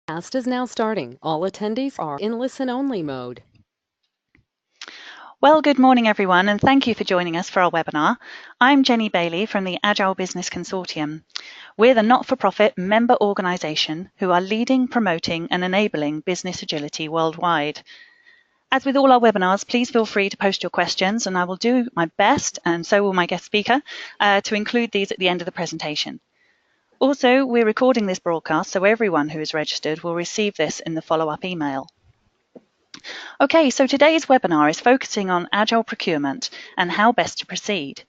Cast is now starting. All attendees are in listen-only mode. Well, good morning, everyone, and thank you for joining us for our webinar. I'm Jenny Bailey from the Agile Business Consortium. We're the not-for-profit member organisation who are leading, promoting and enabling business agility worldwide. As with all our webinars, please feel free to post your questions and I will do my best, and so will my guest speaker, to include these at the end of the presentation. Also, we're recording this broadcast, so everyone who is registered will receive this in the follow-up email. Okay, so today's webinar is focusing on Agile procurement and how best to proceed.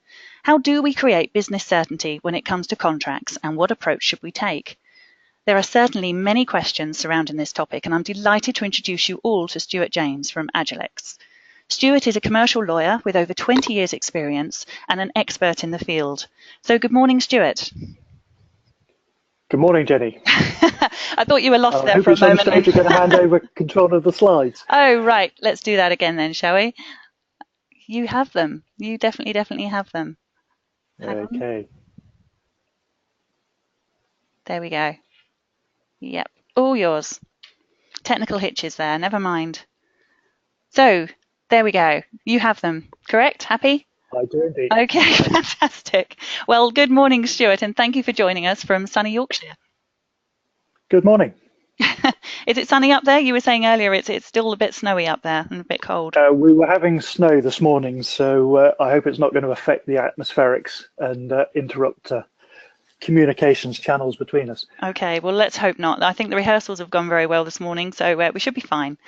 How do we create business certainty when it comes to contracts, and what approach should we take? There are certainly many questions surrounding this topic, and I'm delighted to introduce you all to Stewart James from Agillex. Stewart is a commercial lawyer with over 20 years' experience and an expert in the field. So good morning, Stewart. Good morning, Jenny. I thought you were lost there for a moment. I hope you're going to hand over control of the slides. Oh, right. Let's do that again then, shall we? You have them. You definitely have them. Okay. There we go. Yep, all yours. Technical hitches there, never mind. So, there we go. You have them, correct? Happy? I do indeed. Okay, fantastic. Well, good morning, Stewart, and thank you for joining us from sunny Yorkshire. Good morning. Is it sunny up there? You were saying earlier it's still a bit snowy up there and a bit cold. We were having snow this morning, so I hope it's not going to affect the atmospherics and interrupt communications channels between us. Okay, well, let's hope not. I think the rehearsals have gone very well this morning, so we should be fine.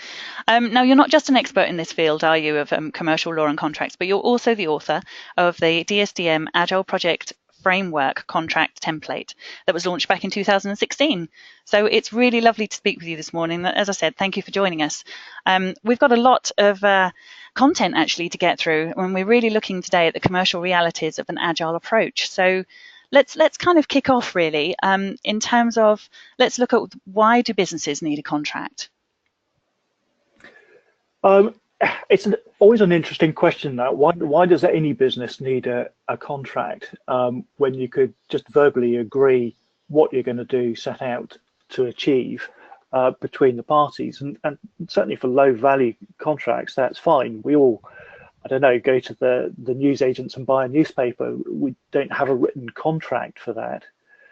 Now, you're not just an expert in this field, are you, of commercial law and contracts, but you're also the author of the DSDM Agile Project Framework Contract Template that was launched back in 2016. So it's really lovely to speak with you this morning. As I said, thank you for joining us. We've got a lot of content actually to get through, and we're really looking today at the commercial realities of an agile approach. So let's kind of kick off really in terms of, let's look at why do businesses need a contract? It's always an interesting question that why does any business need a contract when you could just verbally agree what you're going to do, set out to achieve between the parties, and certainly for low value contracts that's fine. We all, I don't know, go to the news agents and buy a newspaper. We don't have a written contract for that.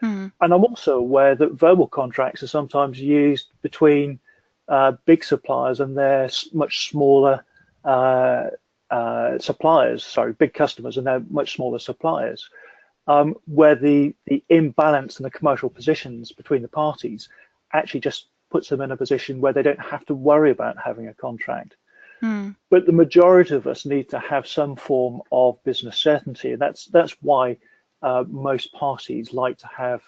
And I'm also aware that verbal contracts are sometimes used between big suppliers and their much smaller suppliers, sorry, big customers and their much smaller suppliers, where the imbalance in the commercial positions between the parties actually just puts them in a position where they don't have to worry about having a contract. But the majority of us need to have some form of business certainty, and that's why most parties like to have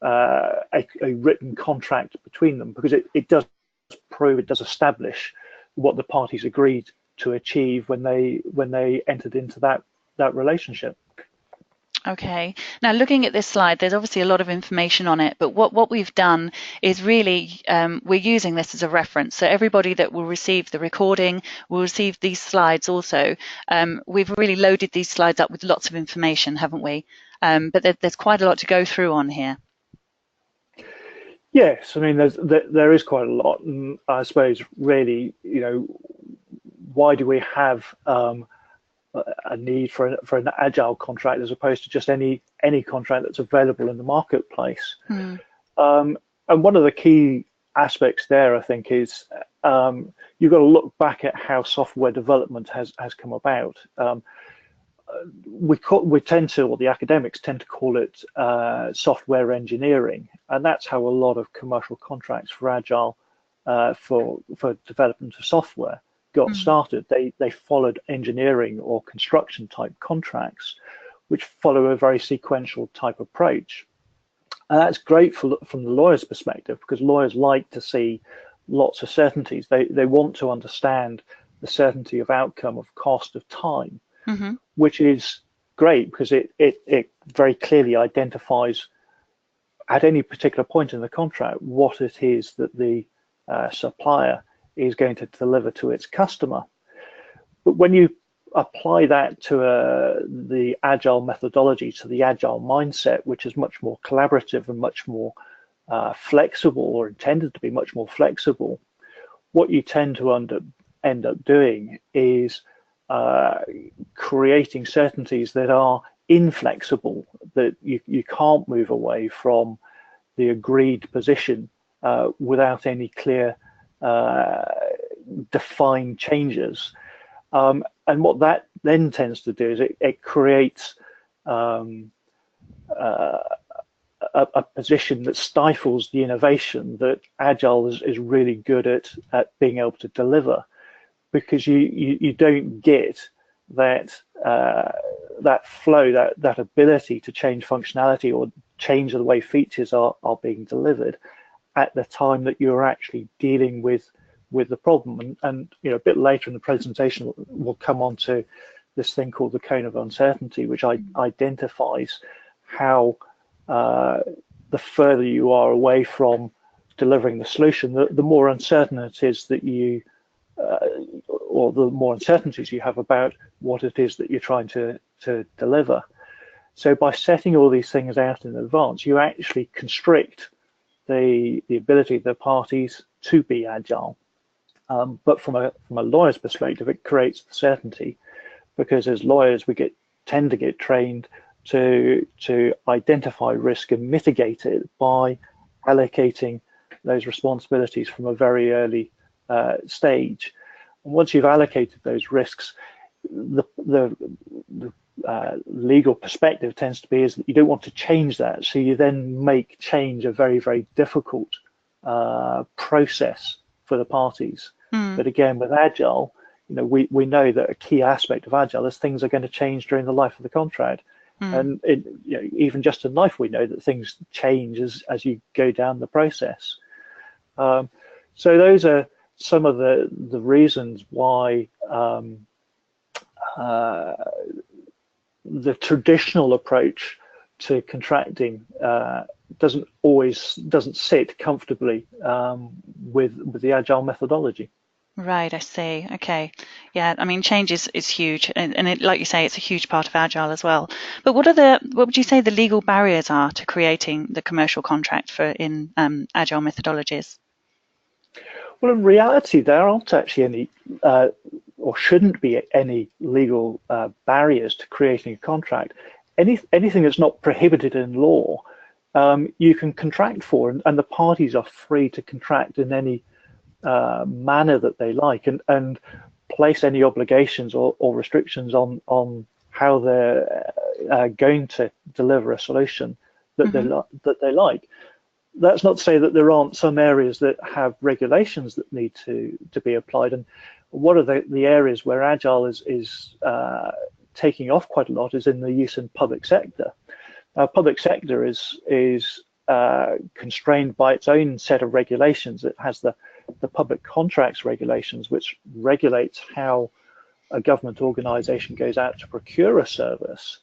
a written contract between them, because it does prove, it does establish what the parties agreed to achieve when they entered into that relationship. Okay, now looking at this slide, there's obviously a lot of information on it, but what we've done is really, we're using this as a reference. So everybody that will receive the recording will receive these slides also. We've really loaded these slides up with lots of information, haven't we? But there's quite a lot to go through on here. Yes, I mean, there is quite a lot, and I suppose really, you know, why do we have a need for an agile contract as opposed to just any contract that's available in the marketplace? And one of the key aspects there, I think, is you've got to look back at how software development has come about. We tend to, or the academics tend to call it software engineering, and that's how a lot of commercial contracts for agile for development of software got started. They followed engineering or construction type contracts, which follow a very sequential type approach. And that's great from the lawyer's perspective, because lawyers like to see lots of certainties. They want to understand the certainty of outcome, of cost, of time, which is great because it very clearly identifies at any particular point in the contract what it is that the supplier is going to deliver to its customer. But when you apply that to the agile methodology, to the agile mindset, which is much more collaborative and much more flexible, or intended to be much more flexible, what you tend to end up doing is creating certainties that are inflexible, that you can't move away from the agreed position without any clear defined changes. And what that then tends to do is it creates a position that stifles the innovation that Agile is really good at being able to deliver, because you don't get that that flow, that ability to change functionality or change the way features are being delivered at the time that you're actually dealing with the problem. And you know, a bit later in the presentation we'll come on to this thing called the cone of uncertainty, which identifies how the further you are away from delivering the solution, the more uncertain it is that you or the more uncertainties you have about what it is that you're trying to deliver. So by setting all these things out in advance, you actually constrict the ability of the parties to be agile. But from a lawyer's perspective, it creates the certainty, because as lawyers we tend to get trained to identify risk and mitigate it by allocating those responsibilities from a very early stage. And once you've allocated those risks, the legal perspective tends to be is that you don't want to change that, so you then make change a very, very difficult process for the parties. But again, with Agile, you know, we know that a key aspect of Agile is things are going to change during the life of the contract. And you know, even just in life, we know that things change as you go down the process. So those are some of the reasons why the traditional approach to contracting doesn't sit comfortably with the Agile methodology. Right, I see. Okay. Yeah, I mean, change is huge, and it, like you say, it's a huge part of Agile as well. But what would you say the legal barriers are to creating the commercial contract in Agile methodologies? Well, in reality, there aren't actually any, or shouldn't be any legal barriers to creating a contract. Anything that's not prohibited in law, you can contract for, and the parties are free to contract in any manner that they like, and place any obligations or restrictions on how they're going to deliver a solution that they like. That's not to say that there aren't some areas that have regulations that need to be applied. And one of the areas where Agile is taking off quite a lot is in the use in public sector. Public sector is constrained by its own set of regulations. It has the public contracts regulations, which regulates how a government organization goes out to procure a service,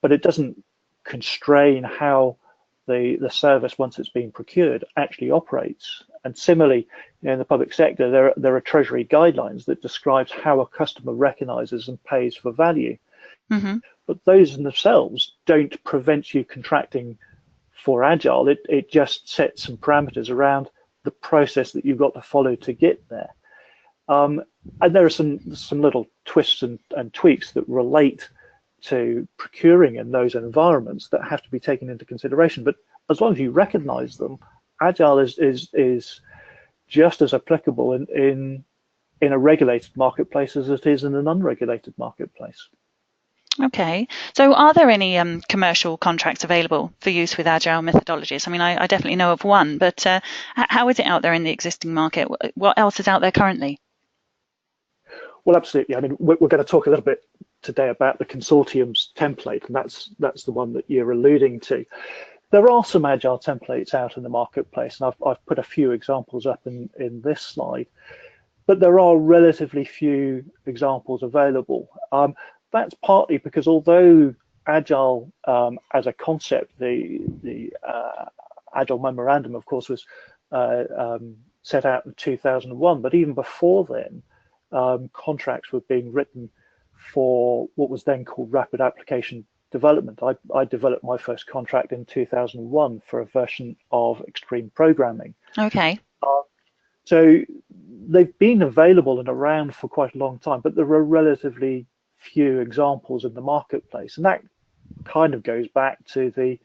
but it doesn't constrain how the service, once it's been procured, actually operates. And similarly, you know, in the public sector, there are Treasury guidelines that describes how a customer recognizes and pays for value. But those in themselves don't prevent you contracting for Agile. It just sets some parameters around the process that you've got to follow to get there. And there are some little twists and tweaks that relate to procuring in those environments that have to be taken into consideration. But as long as you recognize them, Agile is just as applicable in a regulated marketplace as it is in an unregulated marketplace. Okay, so are there any commercial contracts available for use with Agile methodologies? I mean, I definitely know of one, but how is it out there in the existing market? What else is out there currently? Well, absolutely. I mean, we're going to talk a little bit today about the consortium's template, and that's the one that you're alluding to. There are some Agile templates out in the marketplace, and I've put a few examples up in this slide, but there are relatively few examples available. That's partly because although Agile as a concept, the Agile memorandum, of course, was set out in 2001, but even before then, contracts were being written for what was then called rapid application development. I developed my first contract in 2001 for a version of Extreme Programming. Okay. So they've been available and around for quite a long time, but there are relatively few examples in the marketplace, and that kind of goes back to the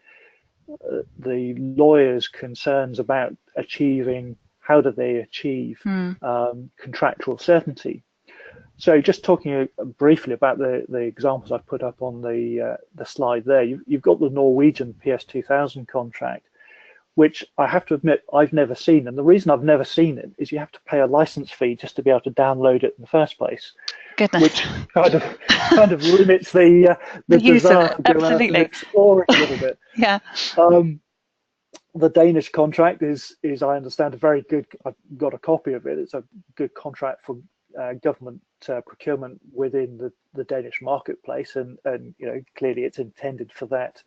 lawyers' concerns about achieving, how do they achieve contractual certainty. So just talking briefly about the examples I put up on the slide there, you've got the Norwegian PS2000 contract, which I have to admit I've never seen. And the reason I've never seen it is you have to pay a license fee just to be able to download it in the first place. Goodness. Which kind of limits the desire to go out and explore it a little bit. Yeah. The Danish contract is I understand a very good. I've got a copy of it. It's a good contract for government procurement within the Danish marketplace, and clearly it's intended for that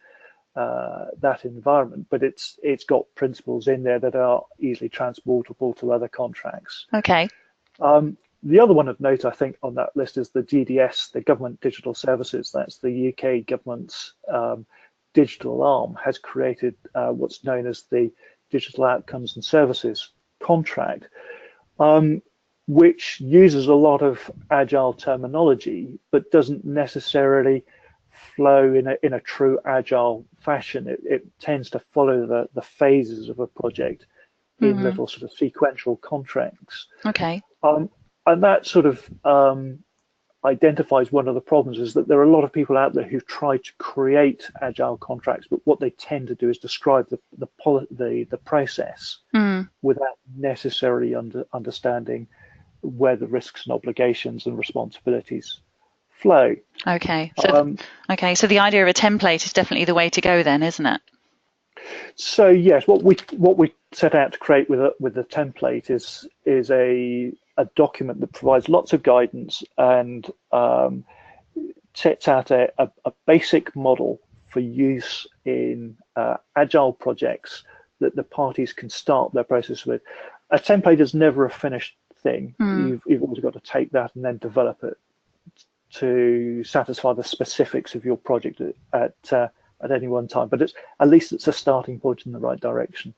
environment, but it's got principles in there that are easily transportable to other contracts. Okay. The other one of note, I think, on that list is the GDS, the Government Digital Services. That's the UK government's digital arm, has created what's known as the Digital Outcomes and Services contract, which uses a lot of agile terminology, but doesn't necessarily flow in a true agile fashion. It tends to follow the phases of a project in little sort of sequential contracts. Okay. And that sort of identifies one of the problems, is that there are a lot of people out there who try to create agile contracts, but what they tend to do is describe the process without necessarily understanding where the risks and obligations and responsibilities flow. Okay. So the idea of a template is definitely the way to go then, isn't it? So yes, what we set out to create with the template is a document that provides lots of guidance and sets out a basic model for use in agile projects that the parties can start their process with. A template is never a finished thing. You've always got to take that and then develop it to satisfy the specifics of your project at any one time. But at least it's a starting point in the right direction.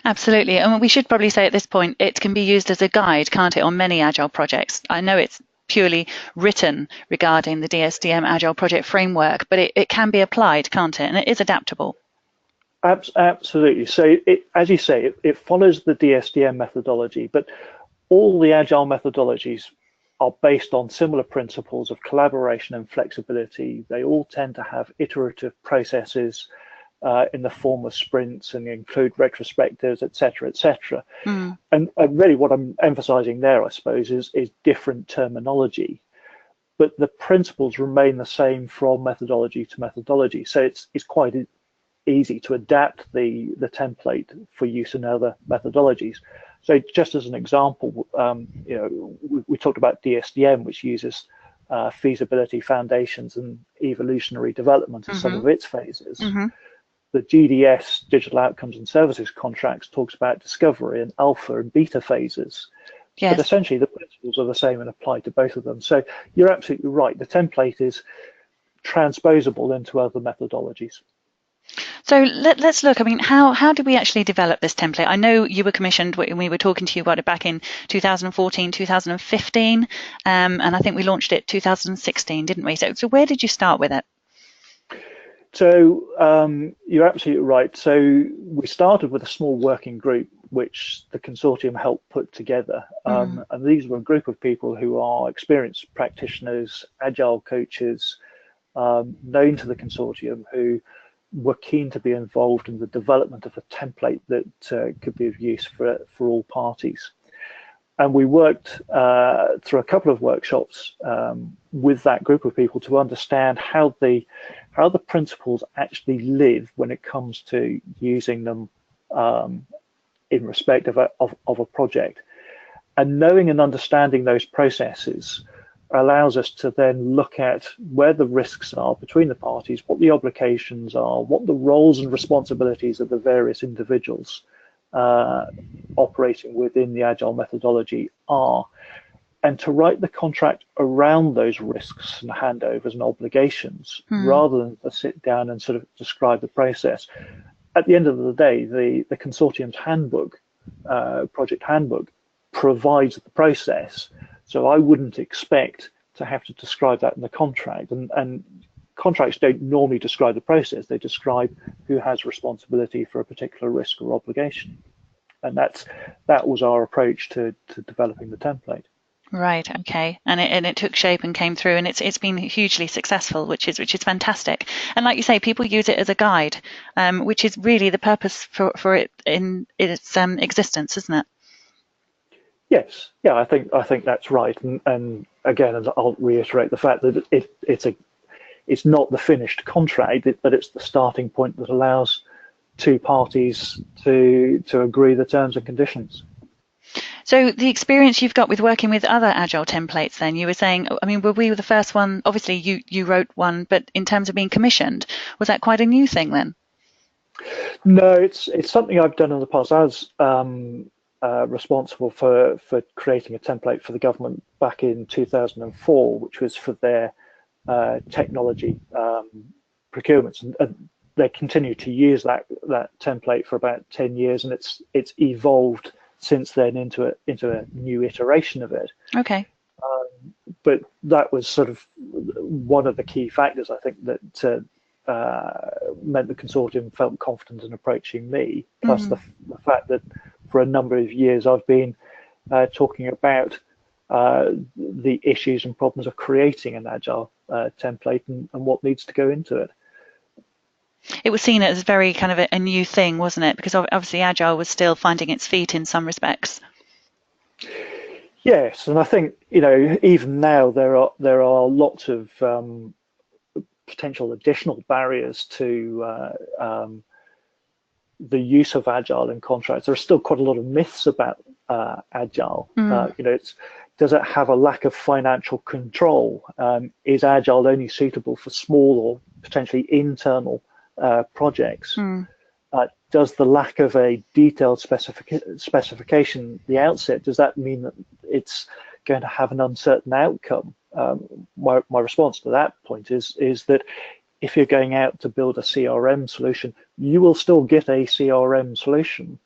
Absolutely. And we should probably say at this point, it can be used as a guide, can't it, on many Agile projects? I know it's purely written regarding the DSDM Agile project framework, but it can be applied, can't it? And it is adaptable. Absolutely. So as you say, it follows the DSDM methodology, but all the Agile methodologies are based on similar principles of collaboration and flexibility. They all tend to have iterative processes in the form of sprints and include retrospectives, etc., etc. And really what I'm emphasizing there, I suppose, is different terminology, but the principles remain the same from methodology to methodology. So it's quite easy to adapt the template for use in other methodologies. So just as an example, we talked about DSDM, which uses feasibility, foundations, and evolutionary development as some of its phases. The GDS, Digital Outcomes and Services contracts, talks about discovery and alpha and beta phases. Yes. But essentially the principles are the same and apply to both of them. So you're absolutely right. The template is transposable into other methodologies. So let's look. I mean, how did we actually develop this template? I know you were commissioned when we were talking to you about it back in 2014, 2015, and I think we launched it 2016, didn't we? So where did you start with it? So you're absolutely right. So we started with a small working group, which the consortium helped put together. And these were a group of people who are experienced practitioners, agile coaches, known to the consortium, who were keen to be involved in the development of a template that could be of use for all parties. And we worked through a couple of workshops with that group of people to understand how the principles actually live when it comes to using them in respect of a project. And knowing and understanding those processes allows us to then look at where the risks are between the parties, what the obligations are, what the roles and responsibilities of the various individuals operating within the Agile methodology are, and to write the contract around those risks and handovers and obligations, rather than to sit down and sort of describe the process. At the end of the day, the consortium's handbook, project handbook, provides the process. So I wouldn't expect to have to describe that in the contract. And contracts don't normally describe the process. They describe who has responsibility for a particular risk or obligation. And that was our approach to developing the template. Right. Okay. And it took shape and came through, and it's been hugely successful, which is fantastic. And like you say, people use it as a guide, which is really the purpose for it in its existence, isn't it? Yes. Yeah. I think that's right. And again, I'll reiterate the fact that it's not the finished contract, but it's the starting point that allows two parties to agree the terms and conditions. So the experience you've got with working with other Agile templates, then you were saying, I mean, were we the first one? Obviously, you wrote one, but in terms of being commissioned, was that quite a new thing then? No, it's something I've done in the past. I was responsible for creating a template for the government back in 2004, which was for their technology procurements, and they continue to use that template for about 10 years, and it's evolved since then into a new iteration of it. Okay. But that was sort of one of the key factors, I think, that meant the consortium felt confident in approaching me, plus the fact that for a number of years I've been talking about the issues and problems of creating an Agile template and what needs to go into it. It was seen as very kind of a new thing, wasn't it? Because obviously Agile was still finding its feet in some respects. Yes, and I think, even now there are lots of potential additional barriers to the use of Agile in contracts. There are still quite a lot of myths about Agile. Does it have a lack of financial control? Is Agile only suitable for small or potentially internal projects? Does the lack of a detailed specification at the outset, does that mean that it's going to have an uncertain outcome? My response to that point is that if you're going out to build a CRM solution, you will still get a CRM solution.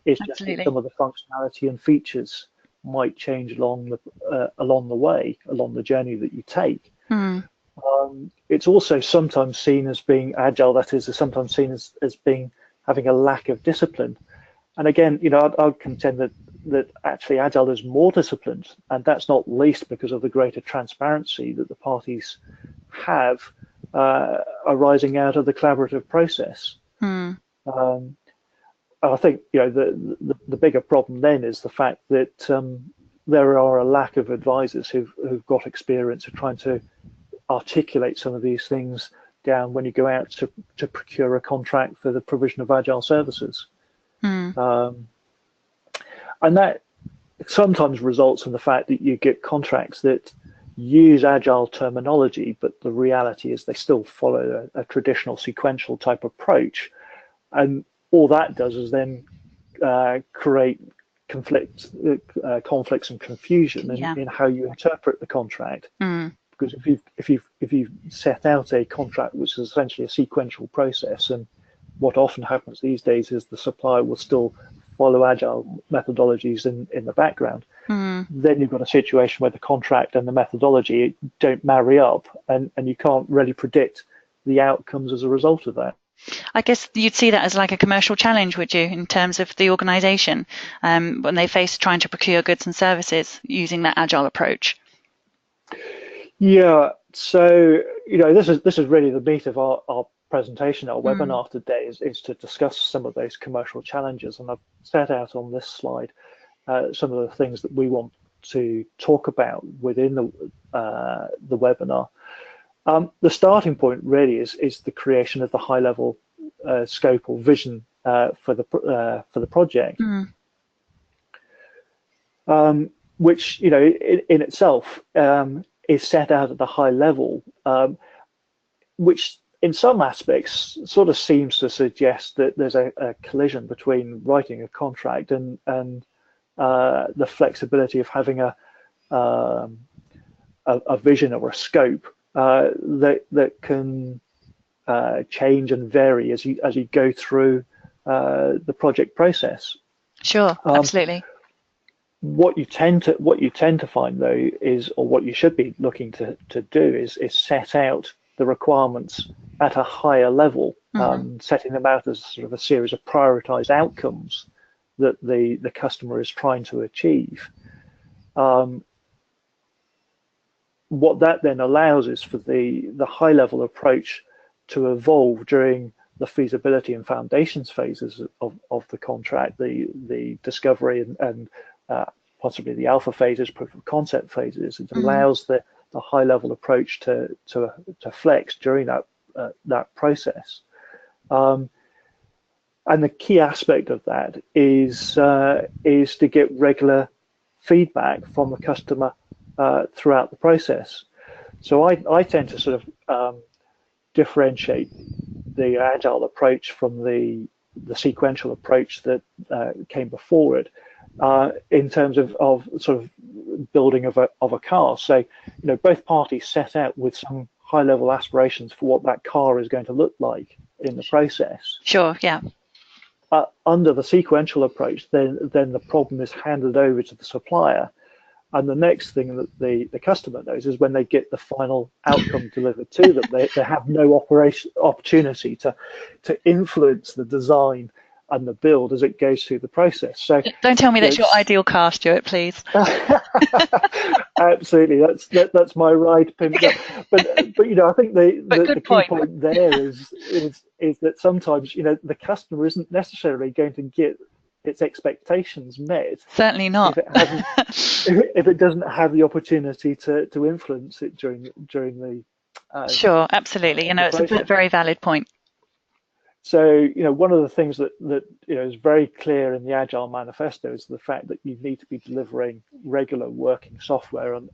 It's just that some of the functionality and features might change along the way, along the journey that you take. It's also sometimes seen as being Agile, that is sometimes seen as being having a lack of discipline. And again, I'd contend that actually Agile is more disciplined, and that's not least because of the greater transparency that the parties have arising out of the collaborative process. I think the bigger problem then is the fact that there are a lack of advisors who've got experience of trying to articulate some of these things down when you go out to procure a contract for the provision of Agile services. And that sometimes results in the fact that you get contracts that use Agile terminology, but the reality is they still follow a traditional sequential type approach. And all that does is then create conflicts and confusion in how you interpret the contract. Because if you set out a contract which is essentially a sequential process, and what often happens these days is the supplier will still follow Agile methodologies in the background, then you've got a situation where the contract and the methodology don't marry up, and you can't really predict the outcomes as a result of that. I guess you'd see that as like a commercial challenge, would you, in terms of the organisation when they face trying to procure goods and services using that Agile approach? Yeah, so this is really the meat of our presentation, our webinar today, is to discuss some of those commercial challenges, and I've set out on this slide some of the things that we want to talk about within the webinar. The starting point really is the creation of the high-level scope or vision for the project, which in itself is set out at the high level, which in some aspects sort of seems to suggest that there's a collision between writing a contract and the flexibility of having a vision or a scope that can change and vary as you go through the project process. Sure, absolutely. What you tend to find though is, or what you should be looking to do is set out the requirements at a higher level, setting them out as sort of a series of prioritized outcomes that the customer is trying to achieve. What that then allows is for the high level approach to evolve during the feasibility and foundations phases of the contract, the discovery and possibly the alpha phases, proof of concept phases. It allows the high level approach to flex during that process. And the key aspect of that is to get regular feedback from the customer throughout the process. So I tend to sort of differentiate the agile approach from the sequential approach that came before it in terms of sort of building of a car. So, both parties set out with some high level aspirations for what that car is going to look like in the process. Sure, yeah. Under the sequential approach, then the problem is handed over to the supplier. And the next thing that the customer knows is when they get the final outcome delivered to them, they have no opportunity to influence the design and the build as it goes through the process. So don't tell me that's your ideal car, Stuart, please. Absolutely, that's my ride pinned up. But I think the key point there is that sometimes the customer isn't necessarily going to get its expectations met. Certainly not. If it doesn't have the opportunity to influence it during the sure, absolutely. It's a very valid point. So one of the things that is very clear in the Agile Manifesto is the fact that you need to be delivering regular working software on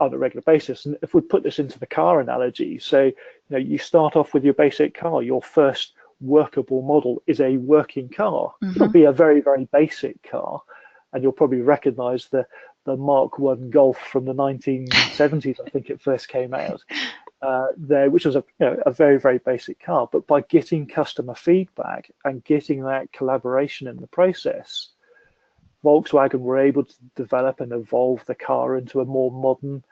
a regular basis. And if we put this into the car analogy, so you start off with your basic car, your first workable model is a working car. It'll be a very, very basic car, and you'll probably recognize the Mark I Golf from the 1970s. I think it first came out there, which was a very, very basic car. But by getting customer feedback and getting that collaboration in the process, Volkswagen were able to develop and evolve the car into a more modern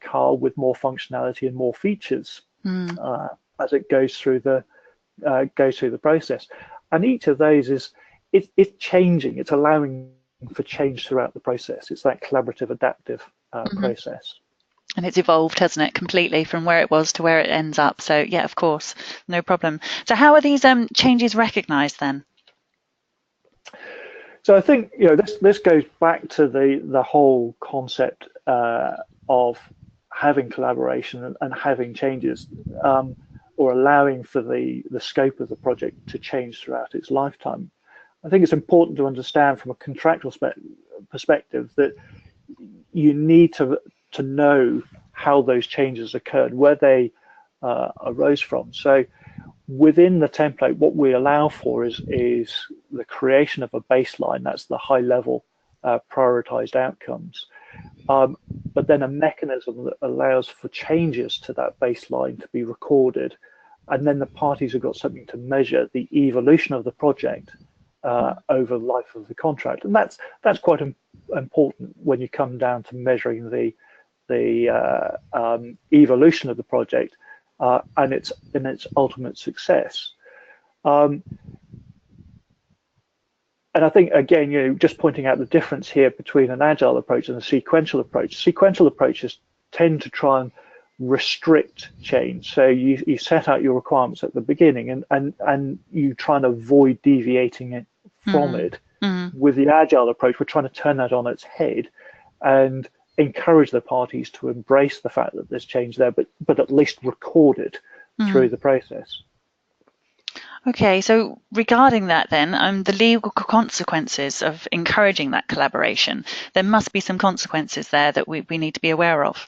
car with more functionality and more features as it goes through the process. And each of those it's changing. It's allowing for change throughout the process. It's that collaborative, adaptive process. And it's evolved, hasn't it, completely from where it was to where it ends up. So yeah, of course, no problem. So how are these changes recognised then? So I think this goes back to the whole concept of having collaboration and having changes, or allowing for the scope of the project to change throughout its lifetime. I think it's important to understand from a contractual perspective that you need to know how those changes occurred, where they arose from. So within the template, what we allow for is the creation of a baseline. That's the high level prioritized outcomes. But then a mechanism that allows for changes to that baseline to be recorded. And then the parties have got something to measure the evolution of the project over the life of the contract. And that's quite important when you come down to measuring the evolution of the project and its ultimate success. And I think, again, just pointing out the difference here between an agile approach and a sequential approach. Sequential approaches tend to try and restrict change. So you set out your requirements at the beginning and you try and avoid deviating it from it. With the agile approach, we're trying to turn that on its head and encourage the parties to embrace the fact that there's change there, but at least record it through the process. Okay, so regarding that then, the legal consequences of encouraging that collaboration, there must be some consequences there that we need to be aware of.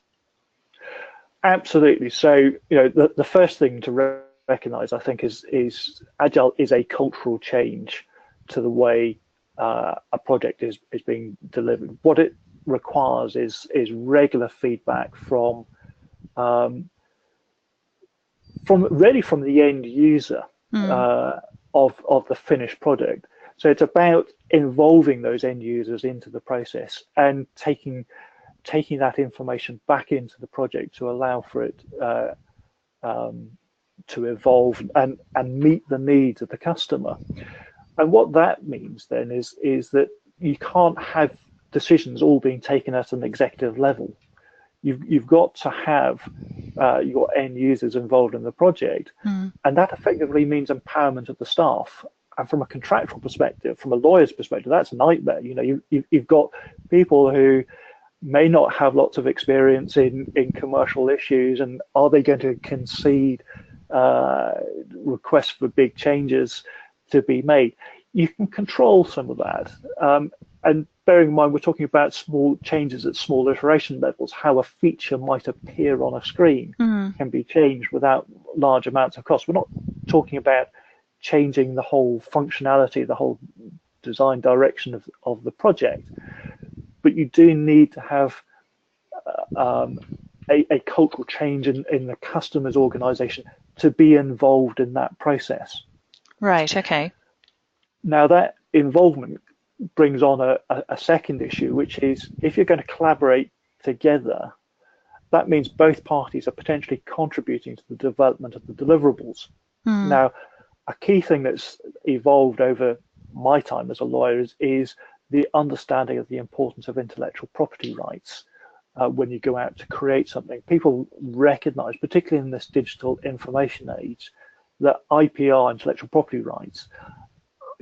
Absolutely. So, the first thing to recognize, I think, is Agile is a cultural change to the way a project is being delivered. What it requires is regular feedback from the end user of the finished product. So it's about involving those end users into the process and taking that information back into the project to allow for it to evolve and meet the needs of the customer. And what that means then is that you can't have decisions all being taken at an executive level. You've got to have your end users involved in the project, and that effectively means empowerment of the staff. And from a contractual perspective, from a lawyer's perspective, that's a nightmare. You've got people who may not have lots of experience in commercial issues, and are they going to concede requests for big changes to be made? You can control some of that. And bearing in mind, we're talking about small changes at small iteration levels, how a feature might appear on a screen can be changed without large amounts of cost. We're not talking about changing the whole functionality, the whole design direction of the project, but you do need to have a cultural change in the customer's organization to be involved in that process. Right, okay. Now that involvement brings on a second issue, which is if you're going to collaborate together, that means both parties are potentially contributing to the development of the deliverables. Now, a key thing that's evolved over my time as a lawyer is the understanding of the importance of intellectual property rights. When you go out to create something, people recognize, particularly in this digital information age, that IPR, intellectual property rights,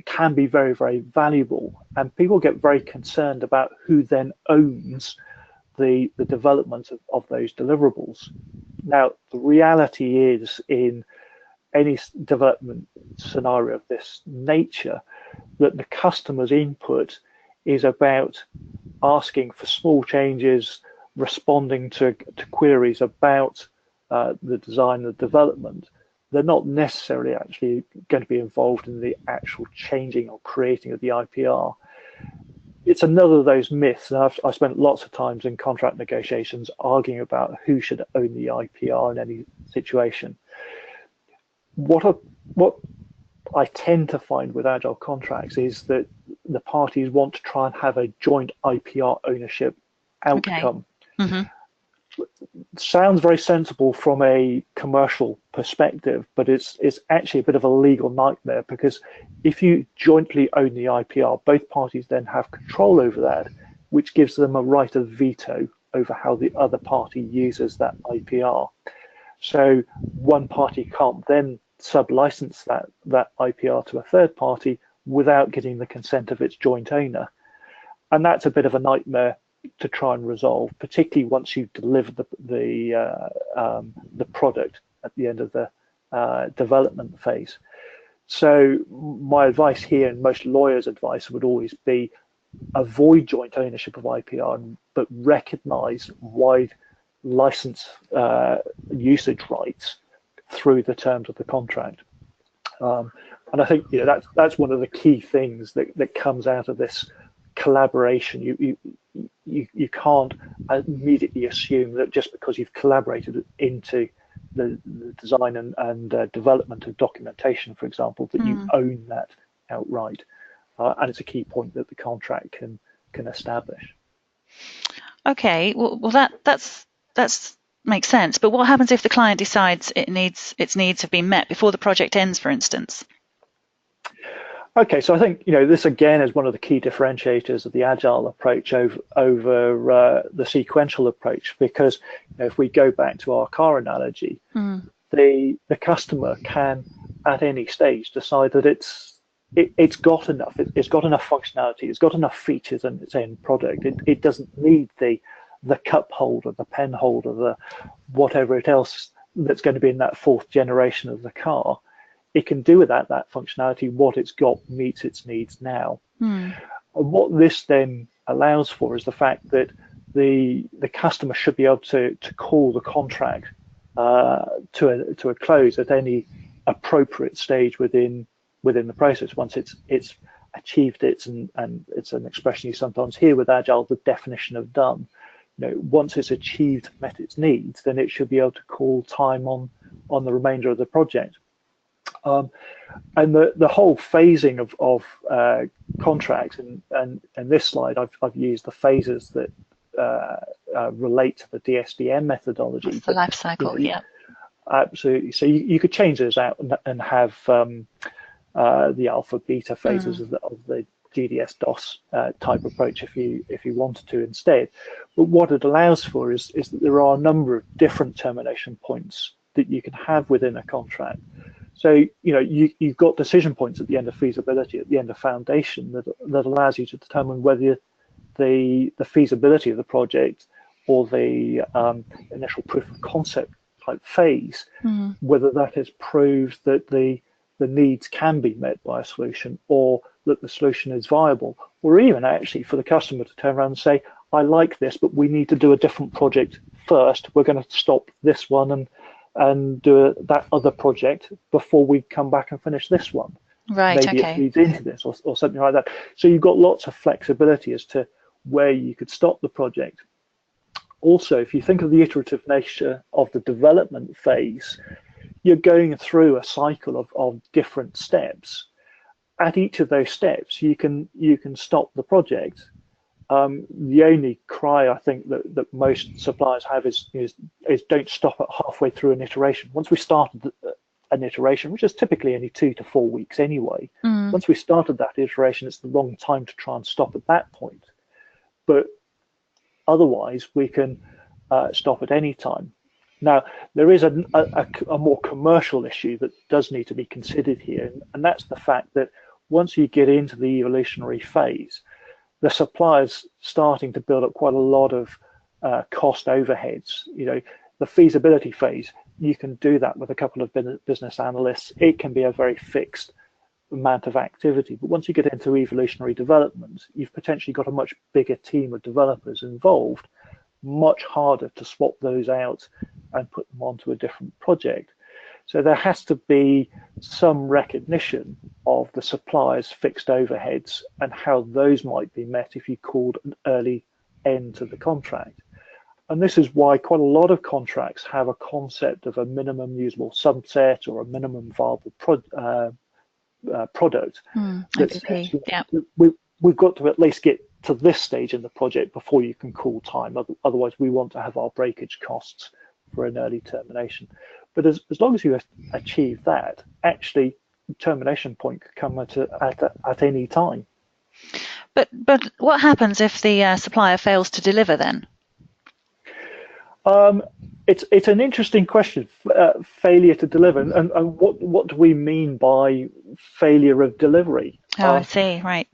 can be very, very valuable, and people get very concerned about who then owns the development of those deliverables. Now, the reality is, in any development scenario of this nature, that the customer's input is about asking for small changes, responding to queries about the design and development. They're not necessarily actually going to be involved in the actual changing or creating of the IPR. It's another of those myths, and I've spent lots of times in contract negotiations arguing about who should own the IPR in any situation. What I tend to find with Agile contracts is that the parties want to try and have a joint IPR ownership outcome. Okay. Sounds very sensible from a commercial perspective, but it's actually a bit of a legal nightmare, because if you jointly own the IPR, both parties then have control over that, which gives them a right of veto over how the other party uses that IPR. So one party can't then sub-license that IPR to a third party without getting the consent of its joint owner. And that's a bit of a nightmare to try and resolve, particularly once you've delivered the product at the end of the development phase. So my advice here, and most lawyers' advice, would always be avoid joint ownership of IPR, but recognize wide license usage rights through the terms of the contract. And I think that's one of the key things that comes out of this collaboration. You can't immediately assume that just because you've collaborated into the design and development of documentation, for example, that you own that outright. And it's a key point that the contract can establish. Okay, well that's makes sense. But what happens if the client decides its needs have been met before the project ends, for instance? Okay, so I think this again is one of the key differentiators of the Agile approach over the sequential approach, because if we go back to our car analogy, the customer can at any stage decide that it's got enough, it's got enough functionality, it's got enough features in its end product. It doesn't need the cup holder, the pen holder, the whatever else that's going to be in that fourth generation of the car. It can do without that functionality. What it's got meets its needs now. And what this then allows for is the fact that the customer should be able to call the contract to a close at any appropriate stage within the process, once it's achieved it, and it's an expression you sometimes hear with Agile, the definition of done. Once it's achieved, met its needs, then it should be able to call time on the remainder of the project. And the whole phasing of contracts, and this slide I've used the phases that relate to the DSDM methodology. That's the life cycle, yeah. Absolutely. So you could change those out and have the alpha beta phases of the GDS DOS type approach if you wanted to instead. But what it allows for is that there are a number of different termination points that you can have within a contract. So you've got decision points at the end of feasibility, at the end of foundation, that allows you to determine whether the feasibility of the project or the initial proof of concept type phase, whether that has proved that the needs can be met by a solution, or that the solution is viable, or even actually for the customer to turn around and say, I like this, but we need to do a different project first. We're going to stop this one and do that other project before we come back and finish this one. Right, Maybe okay. it feeds into this or something like that. So you've got lots of flexibility as to where you could stop the project. Also, if you think of the iterative nature of the development phase, you're going through a cycle of different steps. At each of those steps, you can stop the project. The only cry I think that most suppliers have is don't stop it halfway through an iteration. Once we started an iteration, which is typically only 2 to 4 weeks anyway, once we started that iteration, it's the wrong time to try and stop at that point. But otherwise, we can stop at any time. Now, there is a more commercial issue that does need to be considered here, and that's the fact that once you get into the evolutionary phase, the supplier's starting to build up quite a lot of cost overheads. The feasibility phase, you can do that with a couple of business analysts. It can be a very fixed amount of activity. But once you get into evolutionary development, you've potentially got a much bigger team of developers involved, much harder to swap those out and put them onto a different project. So there has to be some recognition of the supplier's fixed overheads and how those might be met if you called an early end to the contract. And this is why quite a lot of contracts have a concept of a minimum usable subset or a minimum viable product. MVP, yeah. We've got to at least get to this stage in the project before you can call time. Otherwise, we want to have our breakage costs for an early termination. But as long as you achieve that, actually, termination point could come at any time. But what happens if the supplier fails to deliver then? It's an interesting question, failure to deliver, and what do we mean by failure of delivery? Oh, I see, right.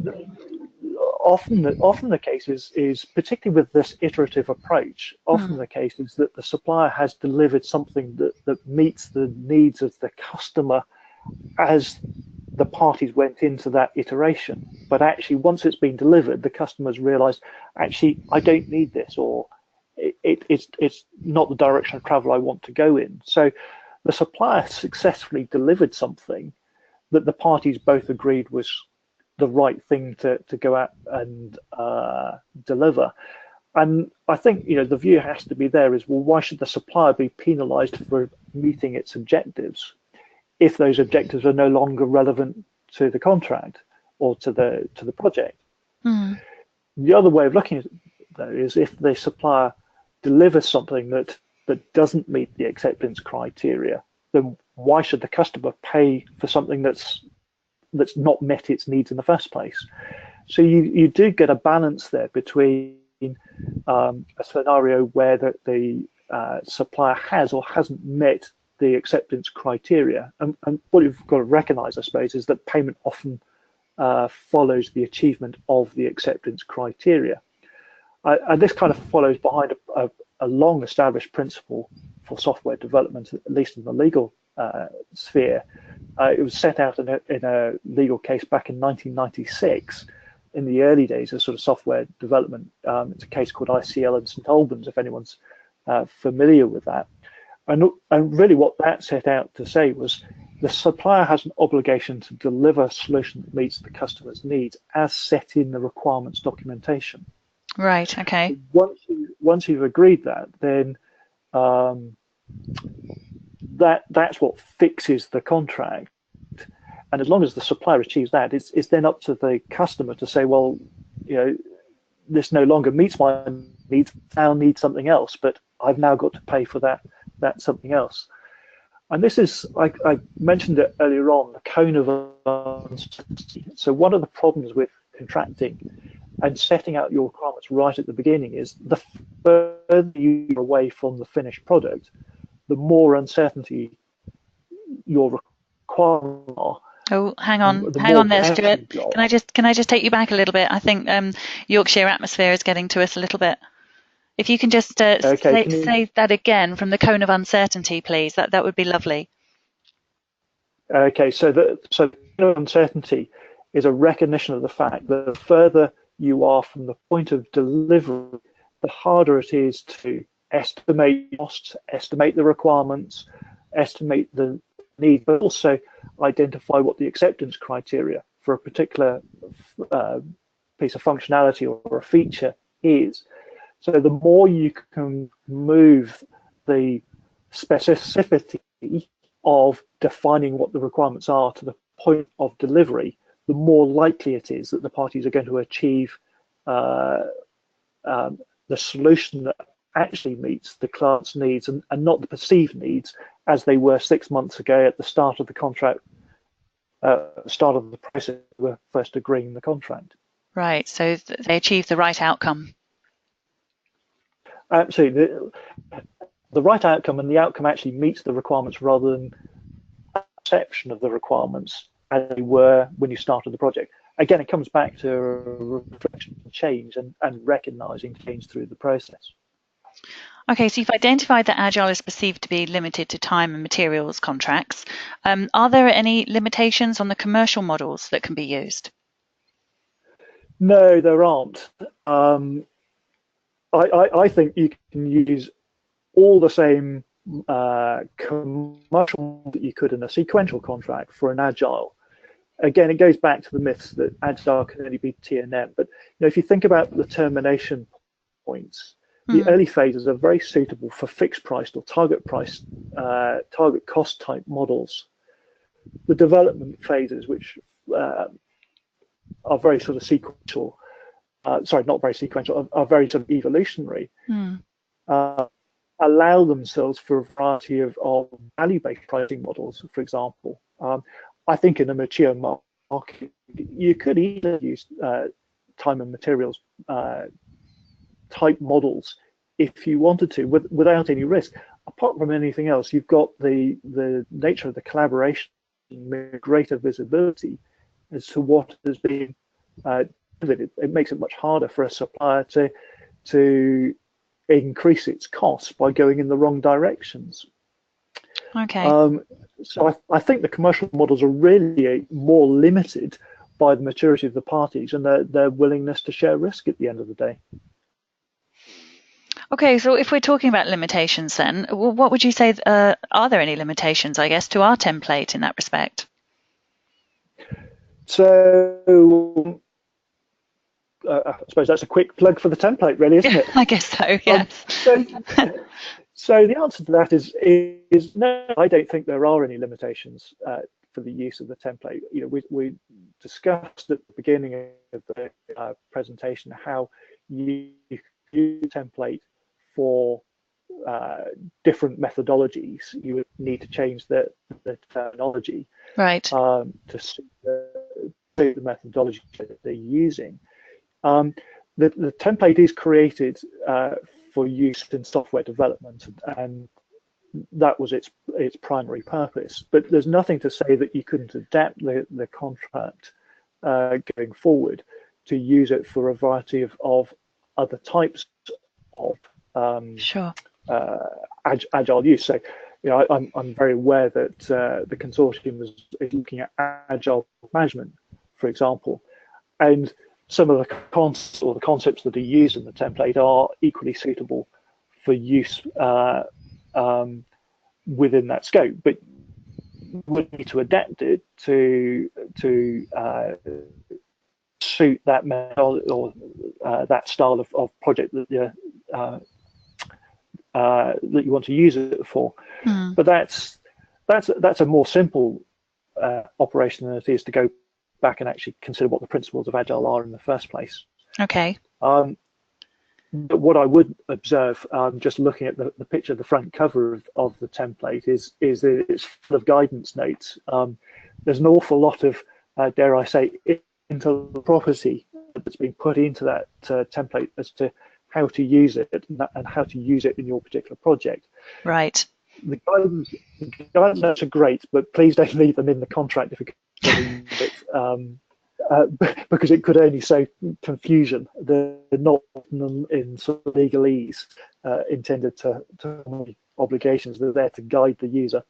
Often the case is particularly with this iterative approach, often the case is that the supplier has delivered something that meets the needs of the customer as the parties went into that iteration. But actually, once it's been delivered, the customers realized, actually, I don't need this, or it's not the direction of travel I want to go in. So the supplier successfully delivered something that the parties both agreed was the right thing to go out and deliver. And I think the view has to be there is, well, why should the supplier be penalized for meeting its objectives if those objectives are no longer relevant to the contract or to the project? The other way of looking at it, though, is if the supplier delivers something that doesn't meet the acceptance criteria, then why should the customer pay for something that's not met its needs in the first place? So you do get a balance there between a scenario where the supplier has or hasn't met the acceptance criteria. And what you've got to recognize, I suppose, is that payment often follows the achievement of the acceptance criteria. And this kind of follows behind a long established principle for software development, at least in the legal sphere. It was set out in a legal case back in 1996, in the early days of sort of software development. It's a case called ICL and St Albans, if anyone's familiar with that. And really what that set out to say was the supplier has an obligation to deliver a solution that meets the customer's needs as set in the requirements documentation. Right. Okay. Once you've agreed that, then that's what fixes the contract. And as long as the supplier achieves that, it's then up to the customer to say, well, this no longer meets my needs. I now need something else, but I've now got to pay for that something else. And this is, I mentioned it earlier on, the cone of uncertainty. So one of the problems with contracting and setting out your requirements right at the beginning is the further you're away from the finished product, the more uncertainty your requirements are. Oh, hang on there, Stuart. Can I just take you back a little bit? I think Yorkshire atmosphere is getting to us a little bit. If you can just say that again from the cone of uncertainty, please. That would be lovely. Okay, so the cone of uncertainty is a recognition of the fact that the further you are from the point of delivery, the harder it is to estimate costs, estimate the requirements, estimate the need, but also identify what the acceptance criteria for a particular piece of functionality or a feature is. So the more you can move the specificity of defining what the requirements are to the point of delivery, the more likely it is that the parties are going to achieve the solution that actually meets the client's needs and not the perceived needs as they were 6 months ago at the start of the contract, start of the process we were first agreeing the contract. Right, so they achieve the right outcome. Absolutely. The right outcome, and the outcome actually meets the requirements rather than perception of the requirements as they were when you started the project. Again, it comes back to reflection of change and recognizing change through the process. Okay, so you've identified that Agile is perceived to be limited to time and materials contracts. Are there any limitations on the commercial models that can be used? No, there aren't. I think you can use all the same commercial that you could in a sequential contract for an Agile. Again, it goes back to the myths that Agile can only be T&M. But if you think about the termination points, the early phases are very suitable for fixed priced or target price, target cost type models. The development phases, which are very sort of sequential, sorry, not very sequential, are very sort of evolutionary, allow themselves for a variety of value-based pricing models, for example. I think in a mature market, you could either use time and materials type models if you wanted to, without any risk. Apart from anything else, you've got the nature of the collaboration, greater visibility as to what has been it makes it much harder for a supplier to increase its costs by going in the wrong directions. Okay. So I think the commercial models are really more limited by the maturity of the parties and their willingness to share risk at the end of the day. Okay, so if we're talking about limitations then, what would you say, are there any limitations, I guess, to our template in that respect? So I suppose that's a quick plug for the template, really, isn't it? I guess so, yes. So the answer to that is no, I don't think there are any limitations for the use of the template. We discussed at the beginning of the presentation how you use the template for different methodologies. You would need to change the terminology, right, to suit the methodology that they're using. The template is created for use in software development, and that was its primary purpose. But there's nothing to say that you couldn't adapt the contract going forward to use it for a variety of other types of Agile use. So, I'm very aware that the consortium is looking at Agile management, for example, and some of the concepts that are used in the template are equally suitable for use within that scope. But would need to adapt it to suit that method or that style of project that you want to use it for. But that's a more simple operation than it is to go back and actually consider what the principles of Agile are in the first place. Okay. But what I would observe, just looking at the picture, the front cover of the template, is that it's full of guidance notes. There's an awful lot of, dare I say, intellectual property that's been put into that template as to how to use it and how to use it in your particular project. Right. The guidance notes are great, but please don't leave them in the contract if you're going to use it. Because it could only sow confusion. They're not in sort of legalese intended to obligations. They're there to guide the user.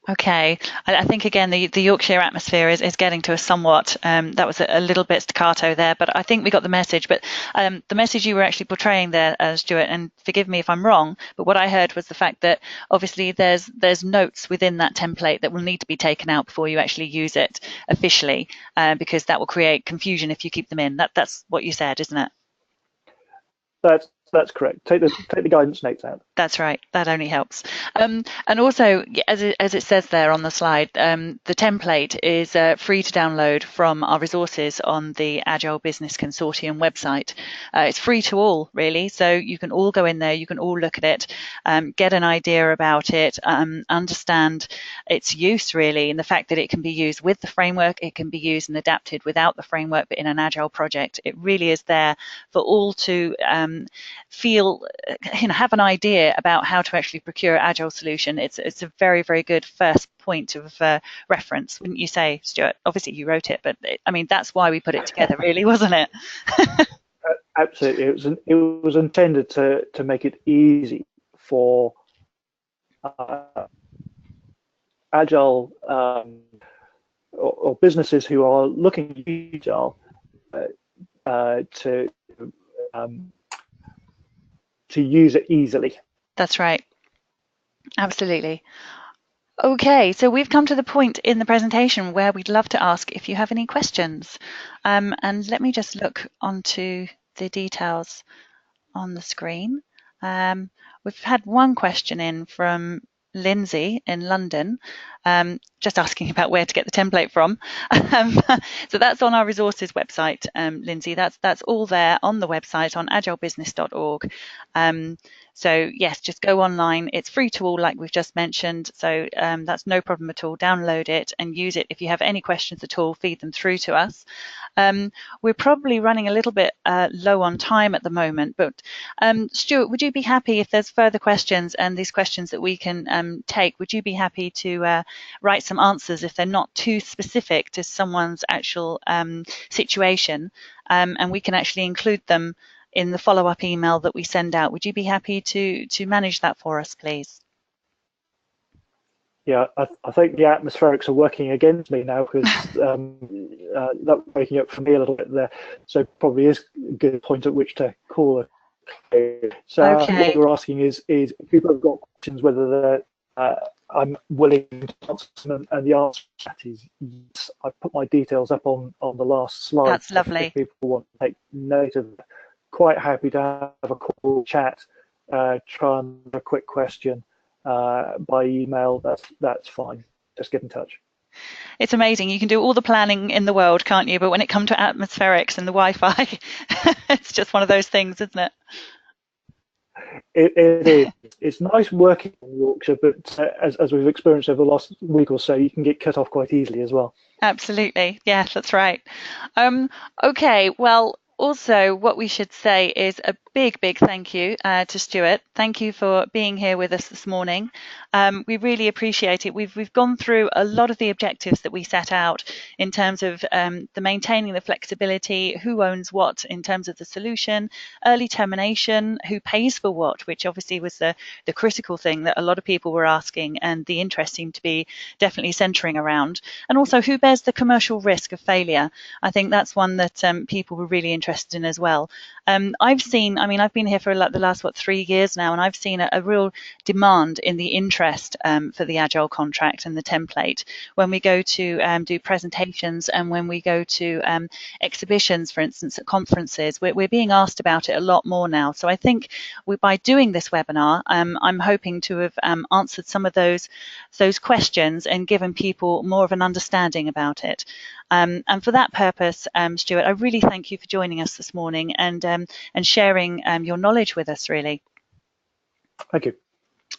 Okay, I think again the Yorkshire atmosphere is getting to us somewhat. That was a little bit staccato there, but I think we got the message. But the message you were actually portraying there, Stewart, and forgive me if I'm wrong, but what I heard was the fact that obviously there's notes within that template that will need to be taken out before you actually use it officially, because that will create confusion if you keep them in. That's what you said, isn't it? That's correct. Take the guidance notes out. That's right. That only helps. And also, as it says there on the slide, the template is free to download from our resources on the Agile Business Consortium website. It's free to all, really. So you can all go in there. You can all look at it, get an idea about it, understand its use, really, and the fact that it can be used with the framework. It can be used and adapted without the framework, but in an Agile project. It really is there for all to feel, have an idea about how to actually procure Agile solution. It's a very, very good first point of reference, wouldn't you say, Stewart? Obviously you wrote it, but that's why we put it together, really, wasn't it? Absolutely. It was intended to make it easy for Agile or businesses who are looking at Agile to use it easily. That's right. Absolutely. Okay, so we've come to the point in the presentation where we'd love to ask if you have any questions. And let me just look onto the details on the screen. We've had one question in from Lindsay in London, just asking about where to get the template from. So that's on our resources website, Lindsay. That's all there on the website on agilebusiness.org. So yes, just go online. It's free to all, like we've just mentioned. So that's no problem at all. Download it and use it. If you have any questions at all, feed them through to us. We're probably running a little bit low on time at the moment, but Stewart, would you be happy if there's further questions and these questions that we can take, would you be happy to write some answers if they're not too specific to someone's actual situation, and we can actually include them in the follow-up email that we send out? Would you be happy to manage that for us, please? Yeah, I think the atmospherics are working against me now, because that was waking up for me a little bit there. So probably is a good point at which to call it. So okay. what we're asking is if people have got questions, whether I'm willing to answer them, and the answer to that is yes. I put my details up on the last slide. That's lovely. If people want to take note of it, quite happy to have a call, chat, try and have a quick question by email. That's fine. Just get in touch. It's amazing. You can do all the planning in the world, can't you? But when it comes to atmospherics and the Wi-Fi, it's just one of those things, isn't it? It is. It's nice working in Yorkshire, but as we've experienced over the last week or so, you can get cut off quite easily as well. Absolutely. Yeah, that's right. Okay, well, also what we should say is a big thank you to Stewart. Thank you for being here with us this morning. We really appreciate it. We've gone through a lot of the objectives that we set out in terms of the maintaining the flexibility, who owns what in terms of the solution, early termination, who pays for what, which obviously was the critical thing that a lot of people were asking, and the interest seemed to be definitely centering around, and also who bears the commercial risk of failure. I think that's one that people were really interested in as well. I've seen, I mean, I've been here for the last, 3 years now, and I've seen a real demand in the interest for the Agile contract and the template. When we go to do presentations and when we go to exhibitions, for instance, at conferences, we're being asked about it a lot more now. So I think by doing this webinar, I'm hoping to have answered some of those questions and given people more of an understanding about it. And for that purpose, Stewart, I really thank you for joining us this morning and sharing your knowledge with us, really. Thank you.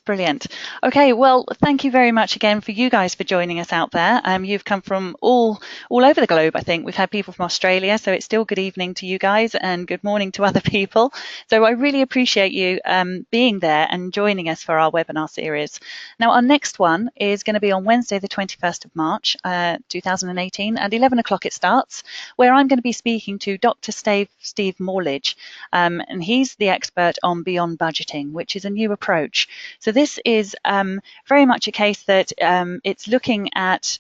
Brilliant. Okay, well, thank you very much again for you guys for joining us out there. You've come from all over the globe, I think. We've had people from Australia, so it's still good evening to you guys and good morning to other people. So I really appreciate you being there and joining us for our webinar series. Now, our next one is going to be on Wednesday, the 21st of March, 2018, at 11 o'clock it starts, where I'm going to be speaking to Dr. Steve Morledge, and he's the expert on beyond budgeting, which is a new approach. So this is very much a case that it's looking at,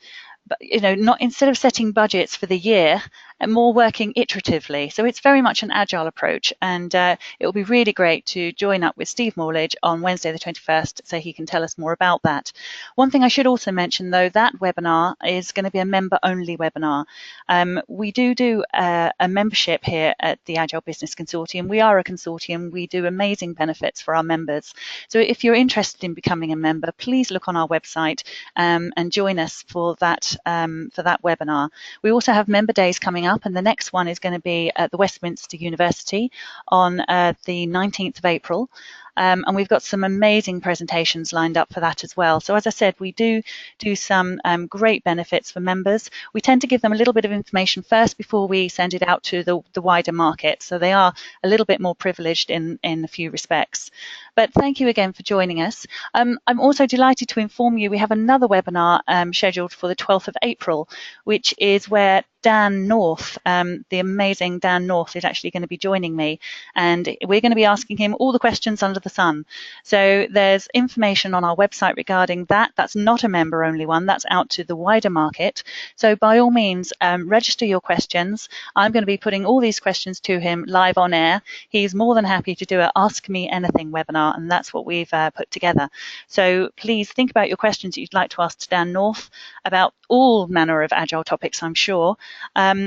not instead of setting budgets for the year, and more working iteratively. So it's very much an agile approach, and it will be really great to join up with Steve Morledge on Wednesday the 21st so he can tell us more about that. One thing I should also mention, though, that webinar is going to be a member-only webinar. We do a membership here at the Agile Business Consortium. We are a consortium. We do amazing benefits for our members. So if you're interested in becoming a member, please look on our website and join us for that webinar. We also have member days coming up, and the next one is going to be at the Westminster University on the 19th of April. And we've got some amazing presentations lined up for that as well. So as I said, we do some great benefits for members. We tend to give them a little bit of information first before we send it out to the wider market. So they are a little bit more privileged in a few respects. But thank you again for joining us. I'm also delighted to inform you we have another webinar scheduled for the 12th of April, which is where Dan North, the amazing Dan North, is actually going to be joining me, and we're going to be asking him all the questions under the sun. So there's information on our website regarding that. That's not a member-only one. That's out to the wider market. So by all means, register your questions. I'm going to be putting all these questions to him live on air. He's more than happy to do an Ask Me Anything webinar, and that's what we've put together. So please think about your questions that you'd like to ask to Dan North about all manner of Agile topics, I'm sure.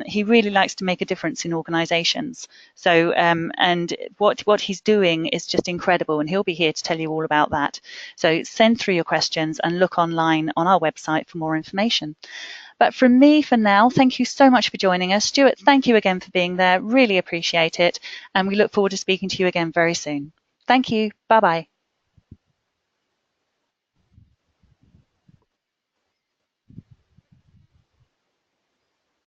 He really likes to make a difference in organizations. So, and what he's doing is just incredible, and he'll be here to tell you all about that. So send through your questions and look online on our website for more information. But from me for now, thank you so much for joining us. Stewart, thank you again for being there. Really appreciate it. And we look forward to speaking to you again very soon. Thank you. Bye-bye.